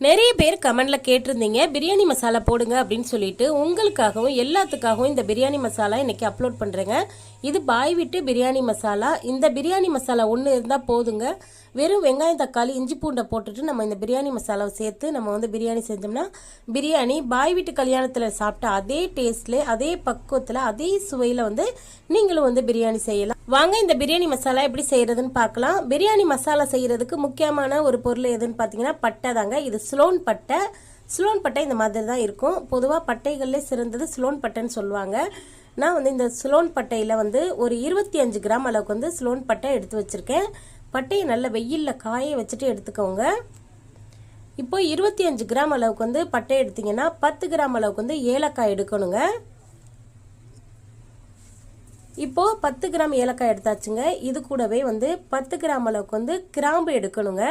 நிறைய பேர் கமெண்ட்ல கேட்டிருந்தீங்க பிரியாணி மசாலா போடுங்க அப்படின்னு சொல்லிட்டு உங்களுக்காகவும் எல்லாத்துக்காகவும் இந்த பிரியாணி மசாலா இன்னைக்கு அப்லோட் பண்றேங்க. இது பாய் விட்டு பிரியாணி மசாலா. இந்த பிரியாணி மசாலா ஒன்று இருந்தால் போதுங்க. வெறும் வெங்காயம் தக்காளி இஞ்சி பூண்டை போட்டுட்டு நம்ம இந்த பிரியாணி மசாலாவை சேர்த்து நம்ம பிரியாணி செஞ்சோம்னா பிரியாணி பாய் வீட்டு கல்யாணத்தில் சாப்பிட்ட அதே டேஸ்ட்ல அதே பக்குவத்தில் அதே சுவையில் நீங்களும் பிரியாணி செய்யலாம். வாங்க இந்த பிரியாணி மசாலா எப்படி செய்யறதுன்னு பார்க்கலாம். பிரியாணி மசாலா செய்யறதுக்கு முக்கியமான ஒரு பொருள் எதுன்னு பார்த்தீங்கன்னா பட்டை தாங்க. இது ஸ்லோன் பட்டை. ஸ்லோன் பட்டை இந்த மாதிரி தான் இருக்கும். பொதுவாக பட்டைகள்லேயே சிறந்தது ஸ்லோன் பட்டைன்னு சொல்லுவாங்க. நான் இந்த ஸ்லோன் பட்டையில் ஒரு 25 கிராம் அளவுக்கு ஸ்லோன் பட்டை எடுத்து வச்சுருக்கேன். பட்டையை நல்ல வெயிலில் காய வச்சுட்டு எடுத்துக்கோங்க. இப்போ 25 கிராம் அளவுக்கு பட்டை எடுத்தீங்கன்னா 10 கிராம் அளவுக்கு ஏலக்காய் எடுக்கணுங்க. இப்போ 10 கிராம் ஏலக்காய் எடுத்தாச்சுங்க. இது கூடவே 10 கிராம் அளவுக்கு கிராம்பு எடுக்கணுங்க.